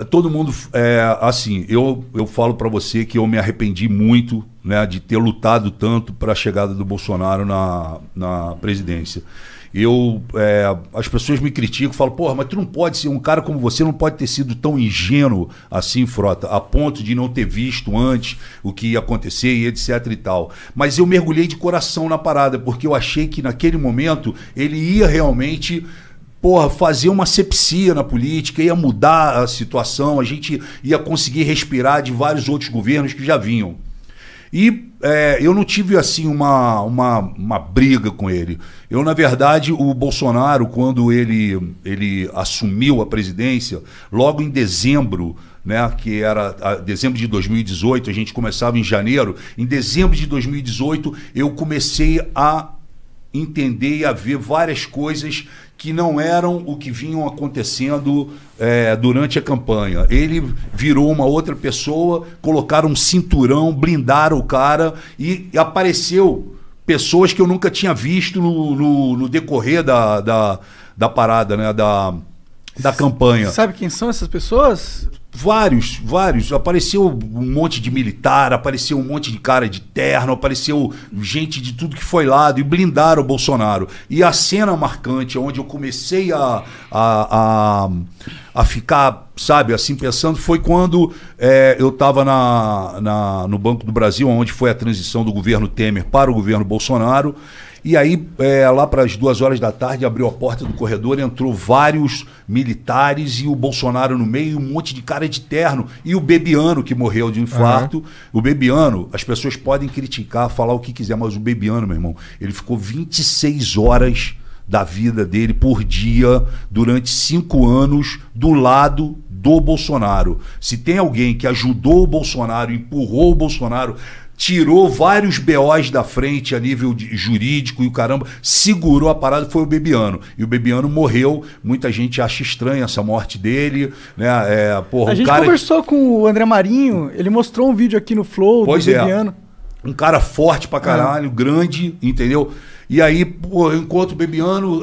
Todo mundo, assim, eu falo para você que eu me arrependi muito, né, de ter lutado tanto para a chegada do Bolsonaro na presidência. As pessoas me criticam, falam, porra, mas tu não pode ser, um cara como você não pode ter sido tão ingênuo assim, Frota, a ponto de não ter visto antes o que ia acontecer e etc e tal. Mas eu mergulhei de coração na parada, porque eu achei que naquele momento ele ia realmente... Porra, fazer uma asepsia na política, ia mudar a situação, a gente ia conseguir respirar de vários outros governos que já vinham. E eu não tive, assim, uma briga com ele. Eu, na verdade, o Bolsonaro, quando ele assumiu a presidência, logo em dezembro, né, que era dezembro de 2018, a gente começava em janeiro, em dezembro de 2018 eu comecei a entender e a ver várias coisas que não eram o que vinham acontecendo durante a campanha. Ele virou uma outra pessoa, colocaram um cinturão, blindaram o cara e apareceu pessoas que eu nunca tinha visto no decorrer da parada, né, da campanha. Sabe quem são essas pessoas? Vários. Apareceu um monte de militar, apareceu um monte de cara de terno, apareceu gente de tudo que foi lado e blindaram o Bolsonaro. E a cena marcante, onde eu comecei a ficar, sabe, assim, pensando, foi quando eu estava no Banco do Brasil, onde foi a transição do governo Temer para o governo Bolsonaro. E aí, lá para as 2 horas da tarde, abriu a porta do corredor, entrou vários militares e o Bolsonaro no meio, um monte de cara de terno. E o Bebiano, que morreu de infarto. O Bebiano, as pessoas podem criticar, falar o que quiser, mas o Bebiano, meu irmão, ele ficou 26 horas da vida dele por dia, durante 5 anos, do lado do Bolsonaro. Se tem alguém que ajudou o Bolsonaro, empurrou o Bolsonaro, tirou vários BOs da frente a nível jurídico e o caramba, segurou a parada, foi o Bebiano. E o Bebiano morreu, muita gente acha estranha essa morte dele, né? A gente conversou com o André Marinho, ele mostrou um vídeo aqui no Flow do Bebiano. Um cara forte pra caralho, grande, entendeu? E aí, pô, eu encontro o Bebiano,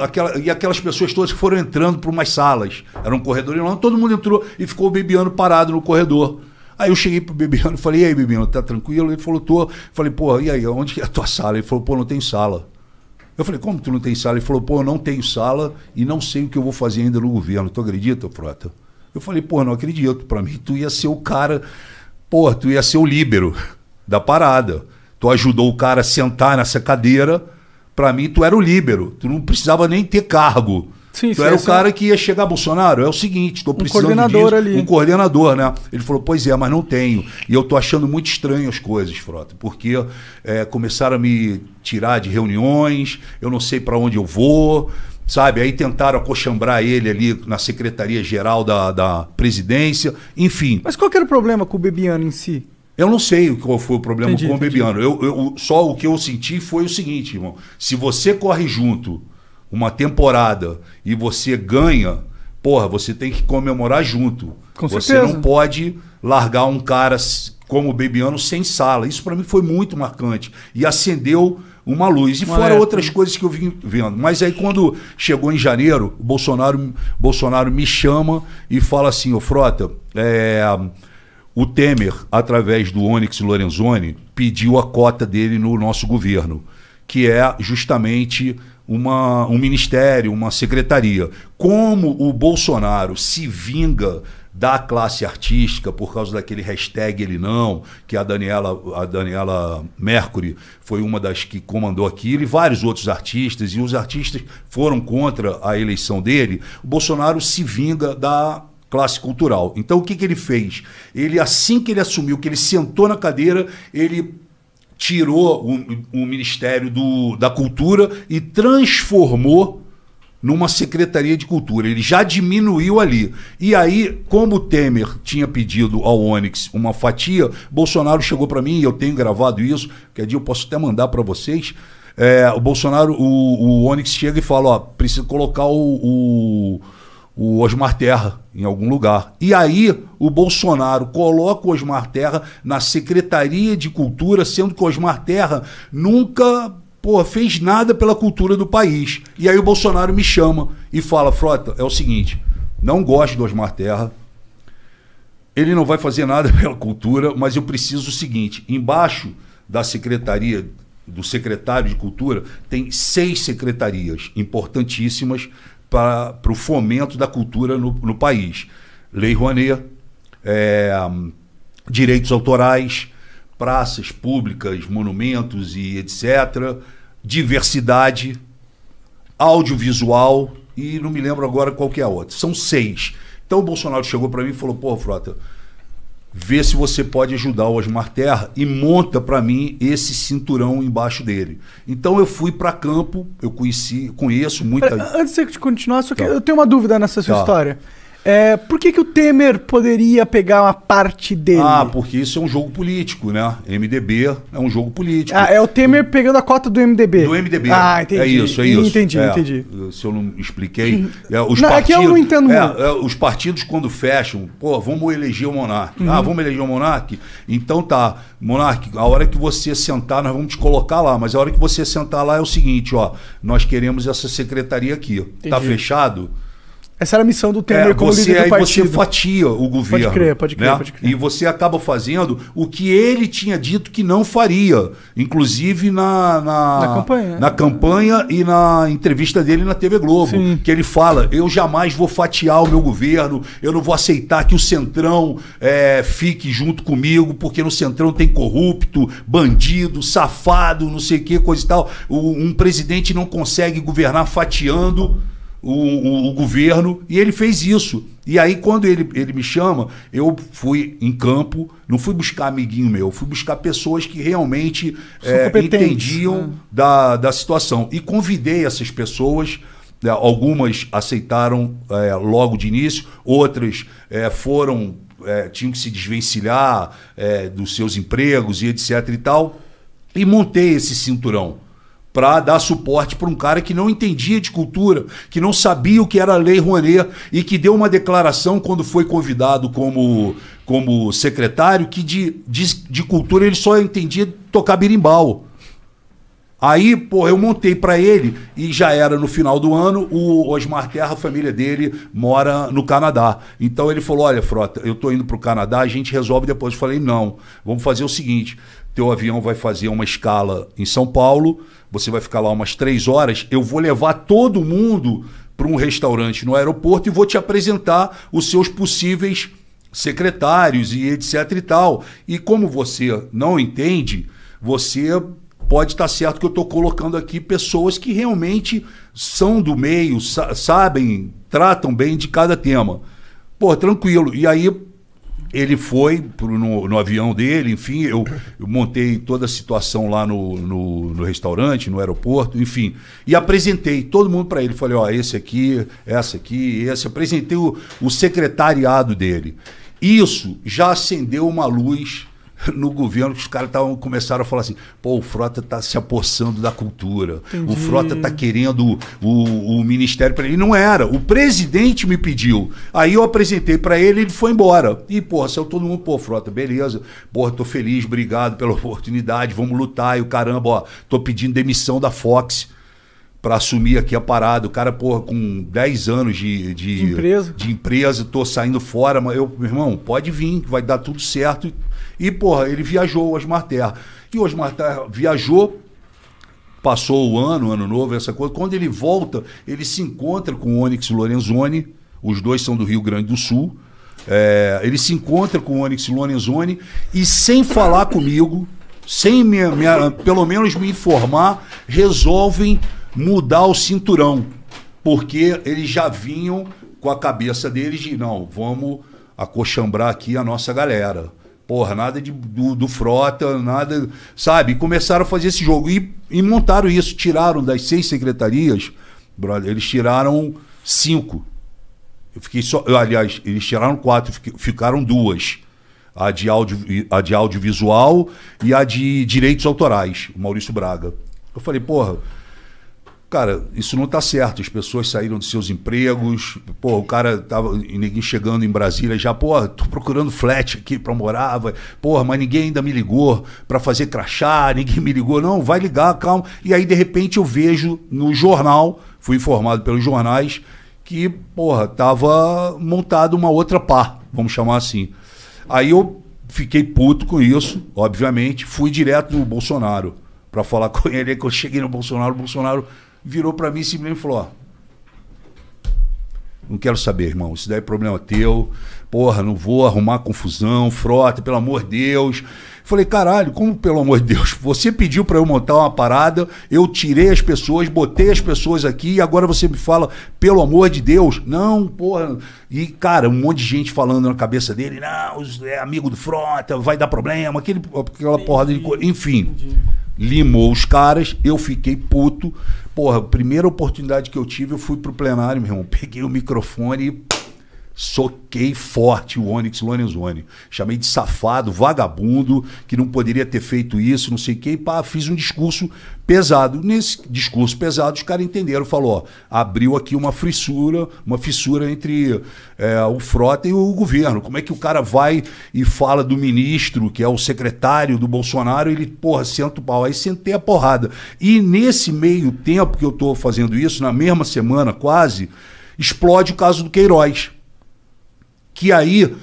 aquelas pessoas todas que foram entrando por umas salas. Era um corredor enorme, todo mundo entrou e ficou o Bebiano parado no corredor. Aí eu cheguei pro Bebiano e falei, e aí, Bebiano, tá tranquilo? Ele falou, tô. Falei, pô, e aí, onde é a tua sala? Ele falou, pô, não tem sala. Eu falei, como tu não tem sala? Ele falou, pô, eu não tenho sala e não sei o que eu vou fazer ainda no governo. Tu acredita, Frota? Eu falei, pô, não acredito. Pra mim, tu ia ser o cara, pô, tu ia ser o líbero da parada. Tu ajudou o cara a sentar nessa cadeira. Pra mim, tu era o líbero. Tu não precisava nem ter cargo. Sim, tu era o cara que ia chegar, Bolsonaro, é o seguinte, estou precisando coordenador disso, ali. Um coordenador, né? Ele falou, pois é, mas não tenho. E eu tô achando muito estranho as coisas, Frota, porque começaram a me tirar de reuniões, eu não sei para onde eu vou, sabe? Aí tentaram acochambrar ele ali na Secretaria-Geral da Presidência, enfim. Mas qual que era o problema com o Bebiano em si? Eu não sei qual foi o problema com o Entendi. Bebiano. Só o que eu senti foi o seguinte, irmão. Se você corre junto uma temporada e você ganha, porra, você tem que comemorar junto. Com você certeza. não pode largar um cara como o Bebiano sem sala. Isso para mim foi muito marcante. E acendeu uma luz. E fora outras coisas que eu vim vendo. Mas aí quando chegou em janeiro, o Bolsonaro me chama e fala assim, ô Frota, o Temer, através do Onyx Lorenzoni, pediu a cota dele no nosso governo, que é justamente um ministério, uma secretaria. Como o Bolsonaro se vinga da classe artística por causa daquele hashtag ele não, que a Daniela Mercury foi uma das que comandou aquilo, e vários outros artistas, e os artistas foram contra a eleição dele, o Bolsonaro se vinga da classe cultural. Então o que ele fez? Ele, assim que ele assumiu, que ele sentou na cadeira, ele tirou o Ministério da Cultura e transformou numa Secretaria de Cultura. Ele já diminuiu ali. E aí, como o Temer tinha pedido ao Onyx uma fatia, Bolsonaro chegou para mim, e eu tenho gravado isso, que dia eu posso até mandar para vocês. O Bolsonaro, o Onyx chega e fala, ó, precisa colocar o Osmar Terra em algum lugar. E aí o Bolsonaro coloca o Osmar Terra na Secretaria de Cultura, sendo que o Osmar Terra nunca fez nada pela cultura do país. E aí o Bolsonaro me chama e fala, Frota, é o seguinte, não gosto do Osmar Terra, ele não vai fazer nada pela cultura, mas eu preciso o seguinte, embaixo da secretaria, do secretário de Cultura, tem 6 secretarias importantíssimas para o fomento da cultura no país. Lei Rouanet, direitos autorais, praças públicas, monumentos e etc., diversidade, audiovisual e não me lembro agora qual que é a outra. São 6. Então o Bolsonaro chegou para mim e falou, pô, Frota, vê se você pode ajudar o Osmar Terra e monta para mim esse cinturão embaixo dele. Então eu fui para campo, eu conheço muita... Antes de continuar, só que eu tenho uma dúvida nessa sua história. Por que o Temer poderia pegar uma parte dele? Porque isso é um jogo político, né? MDB é um jogo político. É o Temer pegando a cota do MDB. Do MDB. Entendi. É isso. Entendi. Se eu não expliquei... É que eu não entendo muito. Os partidos, quando fecham, pô, vamos eleger o Monark. Vamos eleger o Monark? Então tá, Monark, a hora que você sentar, nós vamos te colocar lá, mas a hora que você sentar lá é o seguinte, ó, nós queremos essa secretaria aqui. Entendi. Tá fechado? Essa era a missão do Temer como líder do partido. Você fatia o governo. Pode crer. E você acaba fazendo o que ele tinha dito que não faria. Inclusive na campanha e na entrevista dele na TV Globo. Sim. Que ele fala, eu jamais vou fatiar o meu governo, eu não vou aceitar que o Centrão fique junto comigo, porque no Centrão tem corrupto, bandido, safado, não sei o que, coisa e tal. Um presidente não consegue governar fatiando o governo, e ele fez isso. E aí, quando ele me chama, eu fui em campo, não fui buscar amiguinho meu, fui buscar pessoas que realmente entendiam da situação. E convidei essas pessoas, algumas aceitaram logo de início, outras tinham que se desvencilhar dos seus empregos e etc e tal, e montei esse cinturão para dar suporte para um cara que não entendia de cultura, que não sabia o que era a Lei Rouanet e que deu uma declaração quando foi convidado como secretário que de cultura ele só entendia tocar berimbau. Aí, pô, eu montei para ele e já era no final do ano, o Osmar Terra, a família dele, mora no Canadá. Então ele falou, olha, Frota, eu tô indo pro Canadá, a gente resolve depois. Eu falei, não, vamos fazer o seguinte, teu avião vai fazer uma escala em São Paulo, você vai ficar lá umas 3 horas, eu vou levar todo mundo para um restaurante no aeroporto e vou te apresentar os seus possíveis secretários e etc e tal. E como você não entende, você pode estar certo que eu estou colocando aqui pessoas que realmente são do meio, sabem, tratam bem de cada tema. Pô, tranquilo. E aí ele foi no avião dele, enfim, eu montei toda a situação lá no restaurante, no aeroporto, enfim, e apresentei todo mundo para ele. Falei, ó, esse aqui, essa aqui, esse. Apresentei o secretariado dele. Isso já acendeu uma luz no governo, que os caras começaram a falar assim, pô, o Frota tá se apossando da cultura. Entendi. O Frota tá querendo o ministério para ele. Não era, o presidente me pediu. Aí eu apresentei para ele, ele foi embora. E, porra, saiu todo mundo, pô, Frota, beleza. Porra, tô feliz, obrigado pela oportunidade, vamos lutar. E o caramba, ó, tô pedindo demissão da Fox para assumir aqui a parada. O cara, porra, com 10 anos de empresa, tô saindo fora, mas meu irmão, pode vir, vai dar tudo certo. E, porra, ele viajou, o Osmar Terra. E o Osmar Terra viajou, passou o ano novo, essa coisa. Quando ele volta, ele se encontra com o Onyx Lorenzoni, os dois são do Rio Grande do Sul. Ele se encontra com o Onyx Lorenzoni e, sem falar comigo, sem pelo menos me informar, resolvem mudar o cinturão. Porque eles já vinham com a cabeça deles de, não, vamos acochambrar aqui a nossa galera. Porra, nada do Frota, nada, sabe? E começaram a fazer esse jogo. E montaram isso, tiraram das 6 secretarias, brother, eles tiraram 5. Eu fiquei só. Aliás, eles tiraram 4, ficaram 2. A de audiovisual e a de direitos autorais, o Maurício Braga. Eu falei, porra, cara, isso não tá certo. As pessoas saíram dos seus empregos. Pô, o cara tava ninguém chegando em Brasília já, pô, tô procurando flat aqui pra morar, porra, mas ninguém ainda me ligou pra fazer crachá, ninguém me ligou. Não, vai ligar, calma. E aí, de repente, eu vejo no jornal, fui informado pelos jornais, que, porra, tava montada uma outra pá, vamos chamar assim. Aí eu fiquei puto com isso, obviamente, fui direto no Bolsonaro para falar com ele. Aí que eu cheguei no Bolsonaro, o Bolsonaro virou para mim e simplesmente falou, ó, não quero saber, irmão, isso daí é problema teu, porra, não vou arrumar confusão, Frota, pelo amor de Deus. Falei, caralho, como pelo amor de Deus? Você pediu para eu montar uma parada, eu tirei as pessoas, botei as pessoas aqui e agora você me fala, pelo amor de Deus? Não, porra. E, cara, um monte de gente falando na cabeça dele, não, é amigo do Frota, vai dar problema, aquela porrada de coisa. Enfim, limou os caras, eu fiquei puto. Porra, a primeira oportunidade que eu tive, eu fui pro plenário, meu irmão, peguei o microfone e soquei forte o Onyx Lorenzoni. Chamei de safado, vagabundo, que não poderia ter feito isso, não sei o quê. E pá, fiz um discurso pesado. Nesse discurso pesado, os caras entenderam. Falou, ó, abriu aqui uma fissura entre o Frota e o governo. Como é que o cara vai e fala do ministro, que é o secretário do Bolsonaro, ele, porra, senta o pau. Aí sentei a porrada. E nesse meio tempo que eu tô fazendo isso, na mesma semana quase, explode o caso do Queiroz. Que aí,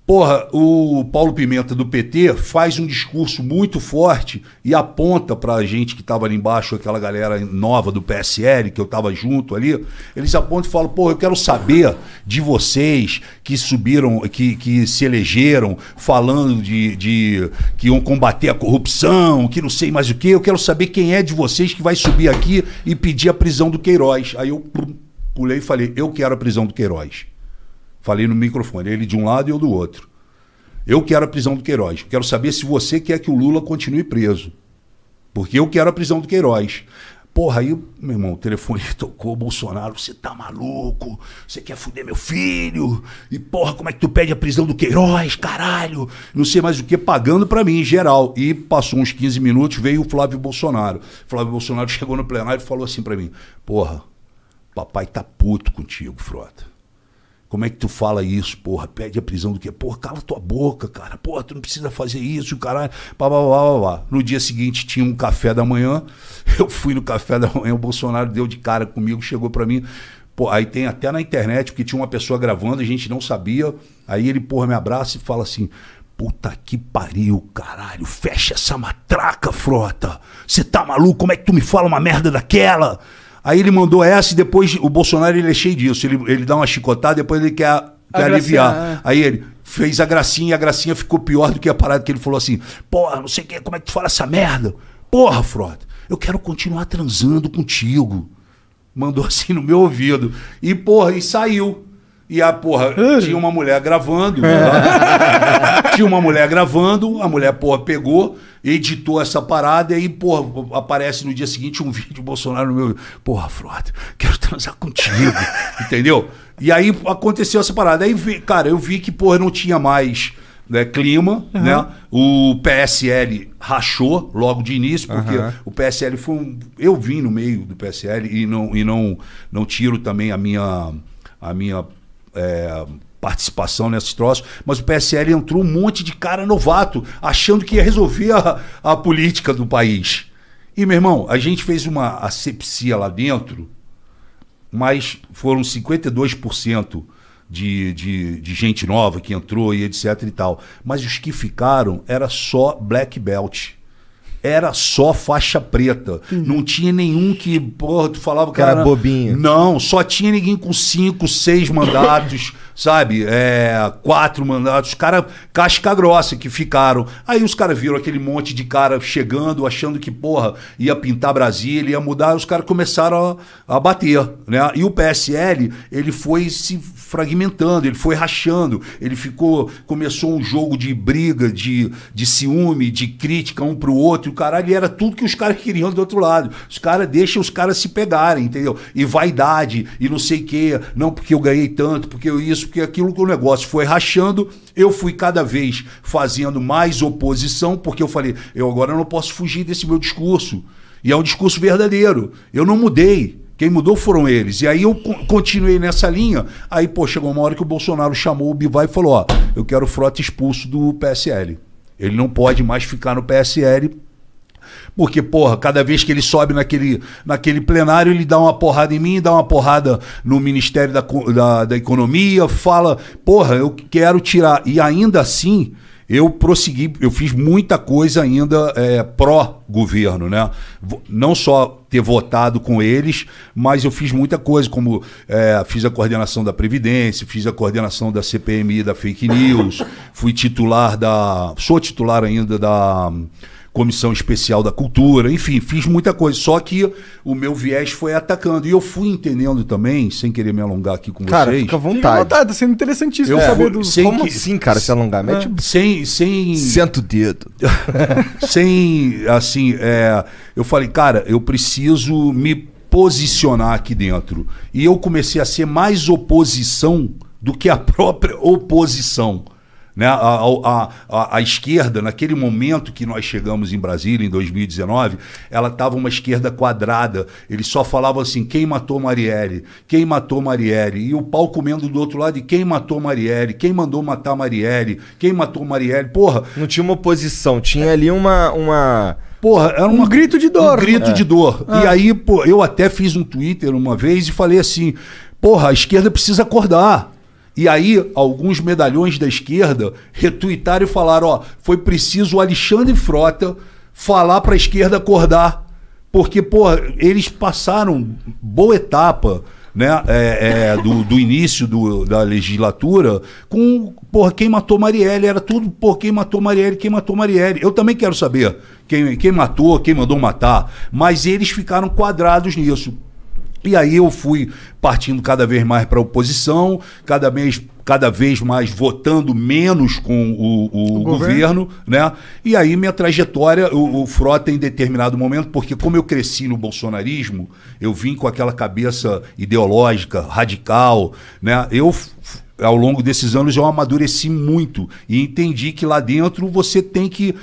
porra, o Paulo Pimenta do PT faz um discurso muito forte e aponta pra gente que tava ali embaixo, aquela galera nova do PSL, que eu tava junto ali, eles apontam e falam, porra, eu quero saber de vocês que subiram, que se elegeram falando de que iam combater a corrupção, que não sei mais o que, eu quero saber quem é de vocês que vai subir aqui e pedir a prisão do Queiroz. Aí eu pulei e falei, eu quero a prisão do Queiroz. Falei no microfone, ele de um lado e eu do outro. Eu quero a prisão do Queiroz. Quero saber se você quer que o Lula continue preso. Porque eu quero a prisão do Queiroz. Porra, aí, meu irmão, o telefone tocou, Bolsonaro, você tá maluco? Você quer fuder meu filho? E porra, como é que tu pede a prisão do Queiroz, caralho? Não sei mais o que, pagando pra mim, em geral. E passou uns 15 minutos, veio o Flávio Bolsonaro. Flávio Bolsonaro chegou no plenário e falou assim pra mim, porra, papai tá puto contigo, Frota. Como é que tu fala isso, porra? Pede a prisão do quê? Porra, cala tua boca, cara. Porra, tu não precisa fazer isso, caralho. Pá, pá, pá, pá. No dia seguinte tinha um café da manhã. Eu fui no café da manhã, o Bolsonaro deu de cara comigo, chegou pra mim. Pô, aí tem até na internet, porque tinha uma pessoa gravando, a gente não sabia. Aí ele, porra, me abraça e fala assim, puta que pariu, caralho. Fecha essa matraca, Frota. Você tá maluco? Como é que tu me fala uma merda daquela? Aí ele mandou essa e depois o Bolsonaro ele é cheio disso. Ele dá uma chicotada, depois ele quer aliviar. Aí ele fez a gracinha e a gracinha ficou pior do que a parada que ele falou assim, porra, não sei o que, como é que tu fala essa merda? Porra, Frota, eu quero continuar transando contigo. Mandou assim no meu ouvido. E porra, e saiu. E a porra, tinha uma mulher gravando. Tinha uma mulher gravando, a mulher, porra, pegou, editou essa parada e aí, porra, aparece no dia seguinte um vídeo do Bolsonaro no meu. Porra, Frota, quero transar contigo. Entendeu? E aí aconteceu essa parada. Aí, cara, eu vi que, porra, não tinha mais, né, clima, né? O PSL rachou logo de início, porque o PSL foi um. Eu vim no meio do PSL e não tiro também a minha participação nesses troços, mas o PSL entrou um monte de cara novato, achando que ia resolver a política do país. E, meu irmão, a gente fez uma asepsia lá dentro, mas foram 52% de gente nova que entrou e etc e tal. Mas os que ficaram era só black belt. Era só faixa preta. Não tinha nenhum que, porra, tu falava que era bobinho. Não, só tinha ninguém com 5, 6 mandatos, sabe? 4 mandatos. Os caras casca grossa que ficaram. Aí os caras viram aquele monte de cara chegando, achando que, porra, ia pintar Brasília, ia mudar. Os caras começaram a bater, né? E o PSL, ele foi se fragmentando, ele foi rachando. Ele começou um jogo de briga, de ciúme, de crítica um pro outro. O caralho, era tudo que os caras queriam do outro lado. Os caras deixam os caras se pegarem, entendeu? E vaidade, e não sei o quê. Não porque eu ganhei tanto, porque eu isso, porque aquilo, que o negócio foi rachando. Eu fui cada vez fazendo mais oposição, porque eu falei, eu agora não posso fugir desse meu discurso. E é um discurso verdadeiro. Eu não mudei. Quem mudou foram eles. E aí eu continuei nessa linha. Aí, pô, chegou uma hora que o Bolsonaro chamou o Bivar e falou, ó, eu quero o Frota expulso do PSL. Ele não pode mais ficar no PSL Porque, porra, cada vez que ele sobe naquele plenário, ele dá uma porrada em mim, dá uma porrada no Ministério da Economia, fala, porra, eu quero tirar. E ainda assim, eu prossegui, eu fiz muita coisa ainda pró-governo, né? Não só ter votado com eles, mas eu fiz muita coisa, como fiz a coordenação da Previdência, fiz a coordenação da CPMI da Fake News, sou titular ainda da Comissão Especial da Cultura, enfim, fiz muita coisa, só que o meu viés foi atacando, e eu fui entendendo também, sem querer me alongar aqui com cara, vocês. Fica à vontade, tá sendo interessantíssimo saber do... Como assim, cara, se alongar? Mete... Senta o dedo. Assim, eu falei, cara, eu preciso me posicionar aqui dentro, e eu comecei a ser mais oposição do que a própria oposição. Né? A esquerda, naquele momento que nós chegamos em Brasília, em 2019, ela estava uma esquerda quadrada. Eles só falavam assim, quem matou Marielle? Quem matou Marielle? E o pau comendo do outro lado, e quem matou Marielle? Quem mandou matar Marielle? Quem matou Marielle? Porra! Não tinha uma oposição, tinha ali uma... Porra, era um grito de dor. Um grito de dor. E aí, pô, eu até fiz um Twitter uma vez e falei assim, porra, a esquerda precisa acordar. E aí, alguns medalhões da esquerda retuitaram e falaram, ó, foi preciso o Alexandre Frota falar para a esquerda acordar. Porque, porra, eles passaram boa etapa, né, do início da legislatura com, porra, quem matou Marielle. Era tudo, porra, quem matou Marielle, quem matou Marielle. Eu também quero saber quem matou, quem mandou matar. Mas eles ficaram quadrados nisso. E aí eu fui partindo cada vez mais para a oposição, cada vez mais votando menos com o governo, né? E aí minha trajetória, o Frota em determinado momento, porque como eu cresci no bolsonarismo, eu vim com aquela cabeça ideológica, radical, né? Ao longo desses anos eu amadureci muito e entendi que lá dentro você tem que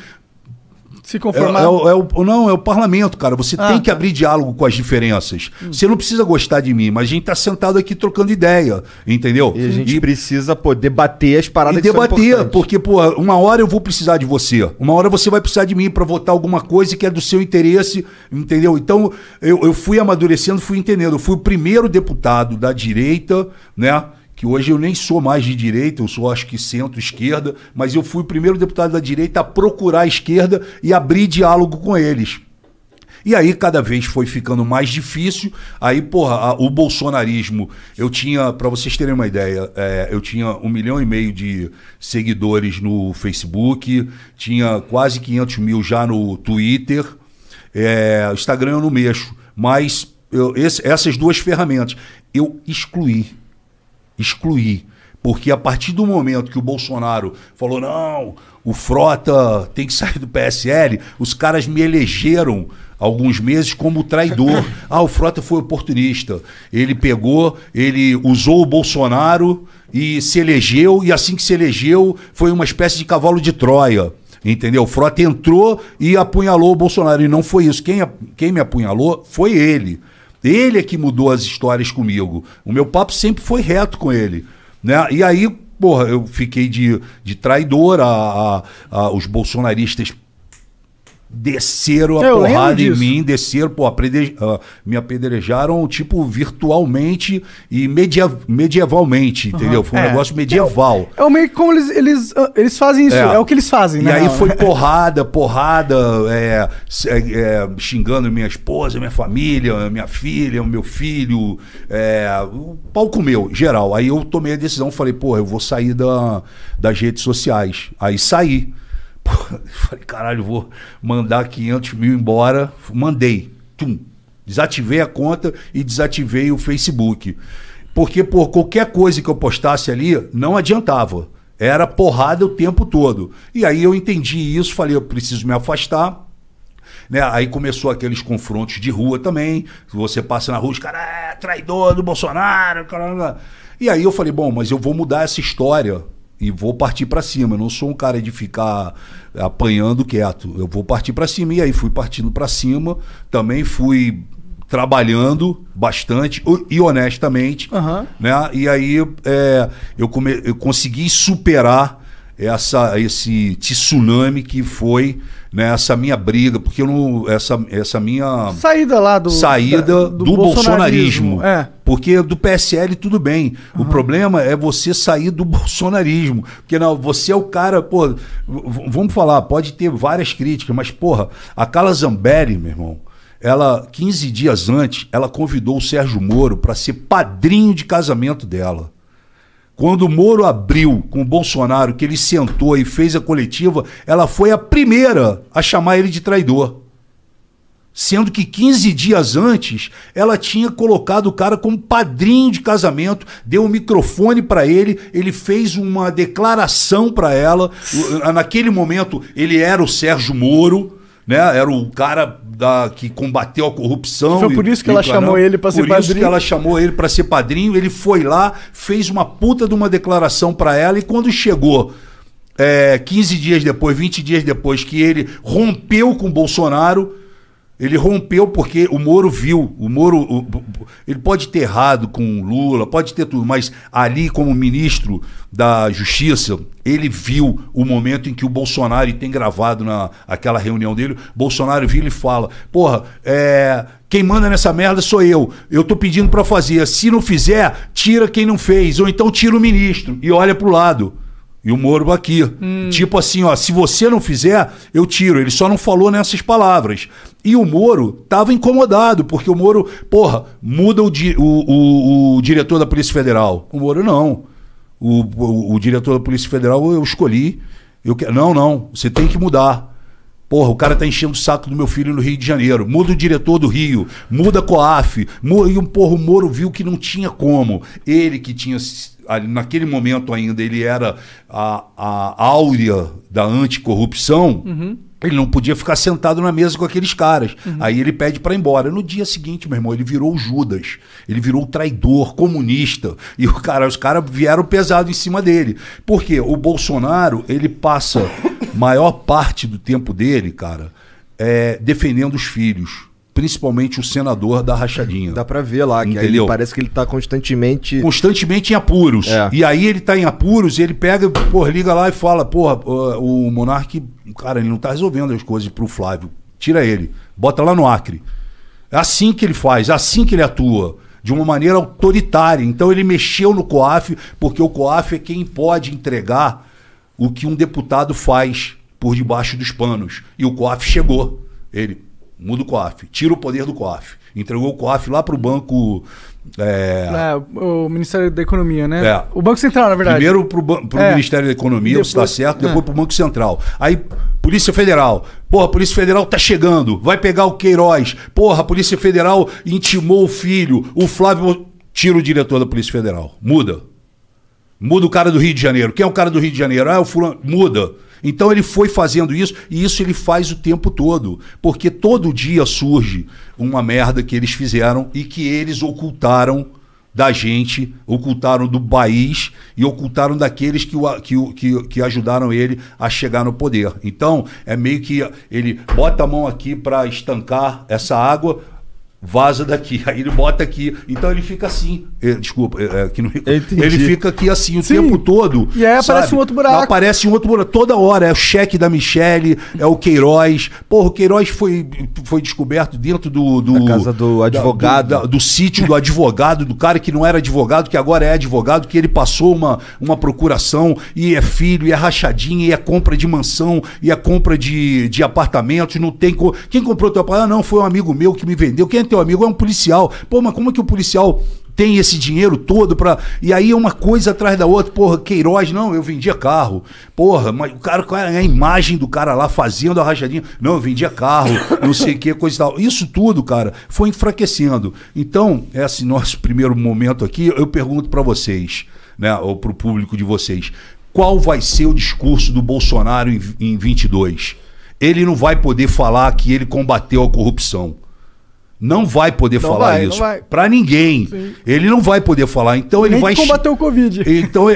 se conformar. Não, é o parlamento, cara. Você tem que abrir diálogo com as diferenças. Você não precisa gostar de mim, mas a gente tá sentado aqui trocando ideia, entendeu? E a gente precisa, debater as paradas que são importantes. Porque, pô, uma hora eu vou precisar de você. Uma hora você vai precisar de mim para votar alguma coisa que é do seu interesse, entendeu? Então, eu fui amadurecendo, fui entendendo. Eu fui o primeiro deputado da direita, né? Que hoje eu nem sou mais de direita, eu sou acho que centro-esquerda, mas eu fui o primeiro deputado da direita a procurar a esquerda e abrir diálogo com eles. E aí cada vez foi ficando mais difícil. Aí, porra, o bolsonarismo, eu tinha, para vocês terem uma ideia, eu tinha 1,5 milhão de seguidores no Facebook, tinha quase 500 mil já no Twitter, Instagram eu não mexo, mas essas duas ferramentas eu excluí, porque a partir do momento que o Bolsonaro falou, não, o Frota tem que sair do PSL, os caras me elegeram alguns meses como traidor. O Frota foi oportunista, ele usou o Bolsonaro e se elegeu, e assim que se elegeu foi uma espécie de cavalo de Troia. Entendeu? O Frota entrou e apunhalou o Bolsonaro, e não foi isso. Quem me apunhalou foi ele. Ele é que mudou as histórias comigo. O meu papo sempre foi reto com ele, né? E aí, porra, eu fiquei de traidor, os bolsonaristas desceram a porrada em mim, me apedrejaram, tipo, virtualmente e medievalmente, entendeu? Foi um negócio medieval. É meio que como eles fazem isso, é o que eles fazem, né? E aí foi porrada, xingando minha esposa, minha família, minha filha, o meu filho, o pau comeu, geral. Aí eu tomei a decisão, falei, porra, eu vou sair das redes sociais. Aí saí. Falei, caralho, vou mandar 500 mil embora. Mandei. Desativei a conta e desativei o Facebook. Porque, por qualquer coisa que eu postasse ali, não adiantava. Era porrada o tempo todo. E aí eu entendi isso, falei, eu preciso me afastar. Né? Aí começou aqueles confrontos de rua também. Você passa na rua, os caras, traidor do Bolsonaro. Caramba. E aí eu falei, bom, mas eu vou mudar essa história e vou partir para cima. Eu não sou um cara de ficar apanhando quieto. Eu vou partir para cima. E aí fui partindo para cima. Também fui trabalhando bastante e honestamente. Né? E aí eu consegui superar esse tsunami que foi, né, essa minha briga, porque eu não, essa minha saída lá do bolsonarismo. Porque do PSL tudo bem. O problema é você sair do bolsonarismo. Porque não, você é o cara, pô, vamos falar, pode ter várias críticas, mas porra, a Carla Zambelli, meu irmão, ela 15 dias antes, ela convidou o Sérgio Moro para ser padrinho de casamento dela. Quando o Moro abriu com o Bolsonaro, que ele sentou e fez a coletiva, ela foi a primeira a chamar ele de traidor. Sendo que 15 dias antes, ela tinha colocado o cara como padrinho de casamento, deu um microfone para ele, ele fez uma declaração para ela. Naquele momento, ele era o Sérgio Moro, né? Era o cara que combateu a corrupção. Foi por isso que ela chamou ele para ser padrinho. Por isso que ela chamou ele para ser padrinho. Ele foi lá, fez uma puta de uma declaração para ela, e quando chegou 15 dias depois, 20 dias depois, que ele rompeu com o Bolsonaro, ele rompeu porque o Moro viu, ele pode ter errado com o Lula, pode ter tudo, mas ali como ministro da Justiça, ele viu o momento em que o Bolsonaro, e tem gravado aquela reunião dele, Bolsonaro vira e fala, porra, quem manda nessa merda sou eu tô pedindo pra fazer, se não fizer, tira quem não fez, ou então tira o ministro, e olha pro lado. E o Moro aqui. Tipo assim, ó, se você não fizer, eu tiro. Ele só não falou nessas palavras. E o Moro tava incomodado, porque o Moro, porra, muda o diretor da Polícia Federal. O Moro não. O diretor da Polícia Federal eu escolhi. Não, você tem que mudar. Porra, o cara tá enchendo o saco do meu filho no Rio de Janeiro. Muda o diretor do Rio, muda a COAF. O Moro viu que não tinha como. Ele que tinha... Naquele momento ainda ele era a áurea da anticorrupção, ele não podia ficar sentado na mesa com aqueles caras. Aí ele pede para ir embora. No dia seguinte, meu irmão, ele virou o Judas, ele virou o traidor, comunista, e os caras vieram pesado em cima dele. Porque o Bolsonaro, ele passa maior parte do tempo dele, cara, defendendo os filhos. Principalmente o senador da rachadinha. Dá pra ver lá, que aí parece que ele tá constantemente em apuros. E aí ele tá em apuros, ele pega, porra, liga lá e fala, porra, o Monark, cara, ele não tá resolvendo as coisas pro Flávio. Tira ele, bota lá no Acre. É assim que ele faz, é assim que ele atua. De uma maneira autoritária. Então ele mexeu no COAF, porque o COAF é quem pode entregar o que um deputado faz por debaixo dos panos. E o COAF chegou. Ele... muda o COAF, tira o poder do COAF. Entregou o COAF lá para o banco... o Ministério da Economia, né? O Banco Central, na verdade. Primeiro para o Ministério da Economia, depois, se está certo, depois para o Banco Central. Aí, Polícia Federal. Porra, a Polícia Federal tá chegando, vai pegar o Queiroz. Porra, a Polícia Federal intimou o filho, o Flávio... Tira o diretor da Polícia Federal. Muda. Muda o cara do Rio de Janeiro. Quem é o cara do Rio de Janeiro? O fulano. Muda. Então ele foi fazendo isso, e isso ele faz o tempo todo, porque todo dia surge uma merda que eles fizeram e que eles ocultaram da gente, ocultaram do país e ocultaram daqueles que ajudaram ele a chegar no poder. Então é meio que ele bota a mão aqui para estancar essa água, vaza daqui, aí ele bota aqui, então ele fica assim, ele fica aqui assim o tempo todo, e aí aparece um outro buraco, aparece um outro buraco, toda hora, é o cheque da Michele, é o Queiroz, porra, o Queiroz foi descoberto dentro da casa do advogado, do sítio do advogado, do cara que não era advogado, que agora é advogado, que ele passou uma procuração, e é filho, e é rachadinha, e é compra de mansão, e é compra de apartamentos, não tem... Quem comprou teu apartamento? Não, foi um amigo meu que me vendeu. Quem é teu amigo? É um policial. Pô, mas como é que o policial tem esse dinheiro todo pra... E aí é uma coisa atrás da outra. Porra, Queiroz, não, eu vendia carro. Porra, mas o cara, a imagem do cara lá fazendo a rachadinha. Não, eu vendia carro, não sei o que, coisa e tal. Isso tudo, cara, foi enfraquecendo. Então, esse nosso primeiro momento aqui, eu pergunto pra vocês, né, ou pro público de vocês, qual vai ser o discurso do Bolsonaro em 22? Ele não vai poder falar que ele combateu a corrupção. Não vai poder falar isso para ninguém. Sim. Ele não vai poder falar. Então ele vai combater o Covid. Então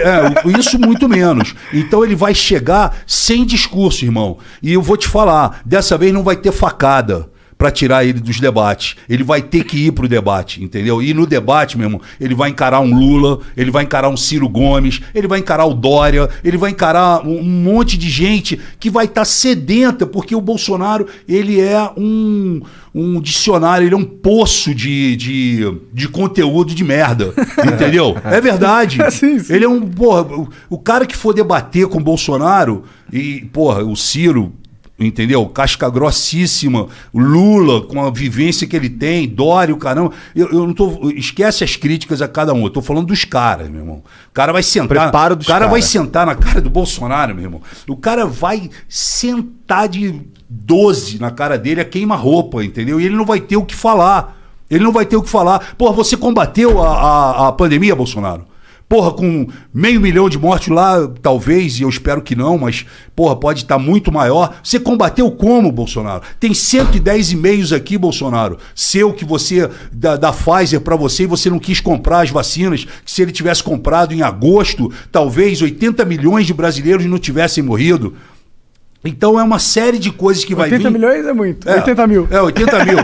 isso muito menos. Então ele vai chegar sem discurso, irmão. E eu vou te falar, dessa vez não vai ter facada. para tirar ele dos debates. Ele vai ter que ir pro debate, entendeu? E no debate, meu irmão, ele vai encarar um Lula, ele vai encarar um Ciro Gomes, ele vai encarar o Dória, ele vai encarar um monte de gente que vai estar sedenta, porque o Bolsonaro, ele é um dicionário, ele é um poço de conteúdo de merda, entendeu? É verdade. Sim, sim. Ele é porra, o cara que for debater com o Bolsonaro, e, porra, o Ciro, entendeu? Casca grossíssima, Lula, com a vivência que ele tem, Dória, o caramba. Eu não tô. Esquece as críticas a cada um. Eu tô falando dos caras, meu irmão. O cara vai sentar. Vai sentar na cara do Bolsonaro, meu irmão. O cara vai sentar de 12 na cara dele a queima-roupa, entendeu? E ele não vai ter o que falar. Ele não vai ter o que falar. Porra, você combateu a pandemia, Bolsonaro? Porra, com 500 mil de mortes lá, talvez, e eu espero que não, mas, porra, pode estar muito maior. Você combateu como, Bolsonaro? Tem 110 e-mails aqui, Bolsonaro, seu que você, da Pfizer para você, e você não quis comprar as vacinas, que se ele tivesse comprado em agosto, talvez 80 milhões de brasileiros não tivessem morrido. Então é uma série de coisas que vai vir... 80 milhões é muito. 80 mil. 80 mil.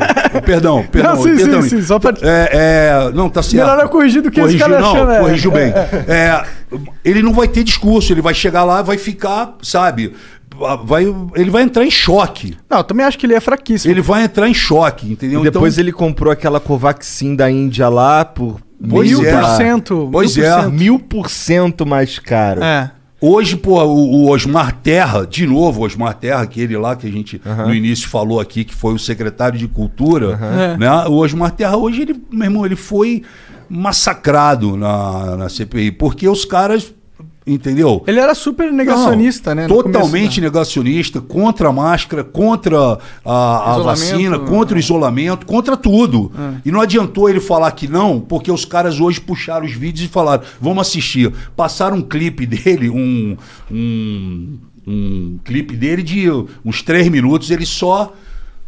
Perdão. Não, sim, 80 mil. Sim, só pra... Não, tá certo. Melhor eu corrigir do que esse cara achando. Corrigiu bem. Ele não vai ter discurso, ele vai chegar lá, vai ficar, sabe... ele vai entrar em choque. Não, eu também acho que ele é fraquíssimo. Ele vai entrar em choque, entendeu? E depois ele comprou aquela Covaxin da Índia lá por... 1000%. Pois é. 1000% mais caro. Hoje, pô, o Osmar Terra, de novo, o Osmar Terra, aquele lá que a gente no início falou aqui, que foi o secretário de Cultura, né? O Osmar Terra, hoje, ele, meu irmão, ele foi massacrado na CPI, porque os caras... Entendeu? Ele era super negacionista, né? Totalmente negacionista, contra a máscara, contra a vacina, contra o isolamento, contra tudo. E não adiantou ele falar que não, porque os caras hoje puxaram os vídeos e falaram, vamos assistir. Passaram um clipe dele, um clipe dele de uns 3 minutos, ele só...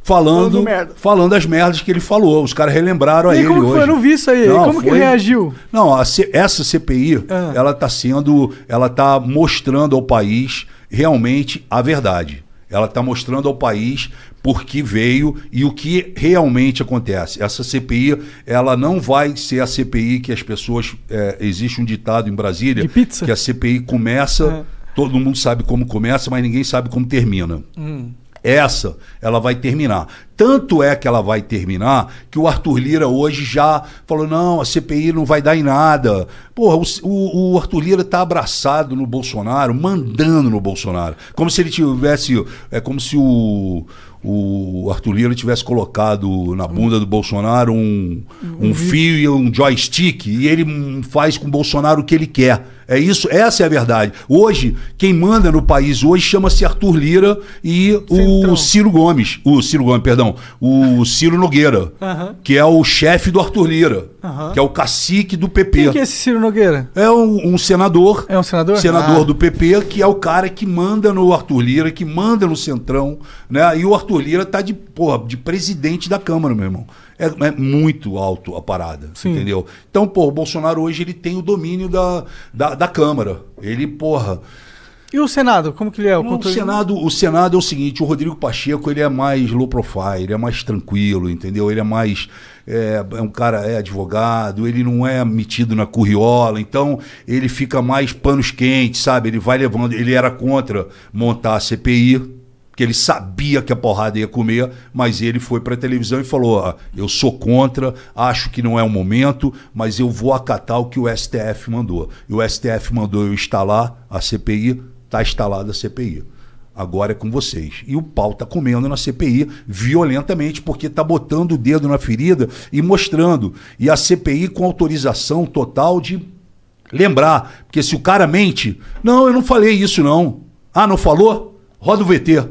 Falando as merdas que ele falou. Os caras relembraram a ele hoje. Foi? Eu não vi isso aí. Como que ele reagiu? Não, essa CPI, ela tá mostrando ao país realmente a verdade. Ela está mostrando ao país por que veio e o que realmente acontece. Essa CPI, ela não vai ser a CPI que as pessoas... existe um ditado em Brasília, de pizza? Que a CPI começa, todo mundo sabe como começa, mas ninguém sabe como termina. Essa, ela vai terminar. Tanto é que ela vai terminar que o Arthur Lira hoje já falou, não, a CPI não vai dar em nada. Porra, o Arthur Lira tá abraçado no Bolsonaro, mandando no Bolsonaro. Como se ele tivesse... É como se o Arthur Lira tivesse colocado na bunda do Bolsonaro um fio e um joystick, e ele faz com o Bolsonaro o que ele quer. É isso, essa é a verdade. Hoje, quem manda no país hoje chama-se Arthur Lira e o Ciro Gomes, o Ciro Nogueira, que é o chefe do Arthur Lira, que é o cacique do PP. Quem que é esse Ciro Nogueira? É um senador. É um senador? Senador do PP, que é o cara que manda no Arthur Lira, que manda no Centrão, né? E o Arthur Lira tá de presidente da Câmara, meu irmão. É muito alto a parada, entendeu? Então, o Bolsonaro hoje ele tem o domínio da Câmara. Ele, E o Senado, como que ele é? O Senado é o seguinte, o Rodrigo Pacheco, ele é mais low profile, ele é mais tranquilo, entendeu? Ele é mais... um cara, advogado, ele não é metido na curriola, então ele fica mais panos quentes, sabe? Ele vai levando... Ele era contra montar a CPI, que ele sabia que a porrada ia comer, mas ele foi para a televisão e falou, eu sou contra, acho que não é o momento, mas eu vou acatar o que o STF mandou. E o STF mandou eu instalar a CPI, está instalada a CPI. Agora é com vocês. E o pau tá comendo na CPI violentamente, porque tá botando o dedo na ferida e mostrando. E a CPI com autorização total de lembrar. Porque se o cara mente, não, eu não falei isso não. Ah, não falou? Roda o VT.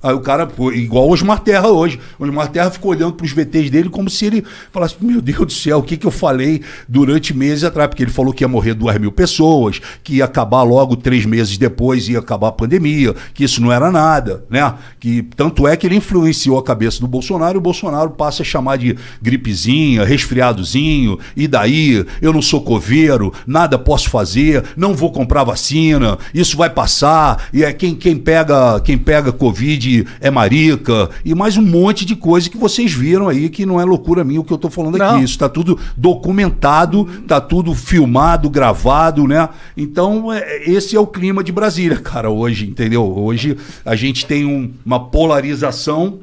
Aí o cara, igual o Osmar Terra hoje. O Osmar Terra ficou olhando para os VTs dele como se ele falasse, meu Deus do céu, o que eu falei durante meses atrás? Porque ele falou que ia morrer 2.000 pessoas, que ia acabar logo 3 meses depois, ia acabar a pandemia, que isso não era nada, né? Que, tanto é que ele influenciou a cabeça do Bolsonaro, e o Bolsonaro passa a chamar de gripezinha, resfriadozinho, e daí? Eu não sou coveiro, nada posso fazer, não vou comprar vacina, isso vai passar, e quem pega Covid que é marica e mais um monte de coisa que vocês viram aí, que não é loucura minha o que eu tô falando aqui. Isso tá tudo documentado, tá tudo filmado, gravado, né? Então, esse é o clima de Brasília, cara, hoje, entendeu? Hoje a gente tem uma polarização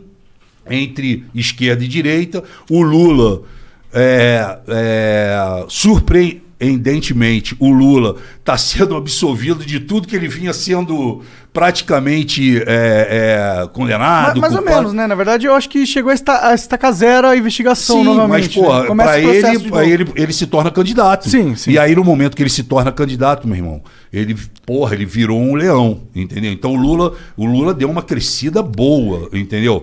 entre esquerda e direita. O Lula, surpreendentemente, o Lula está sendo absolvido de tudo que ele vinha sendo praticamente condenado. Mais ou menos, né? Na verdade, eu acho que chegou a estacar zero a investigação. Sim, novamente. Mas, porra, né? Para ele se torna candidato. Sim, sim. E aí, no momento que ele se torna candidato, meu irmão, ele virou um leão, entendeu? Então o Lula deu uma crescida boa, entendeu?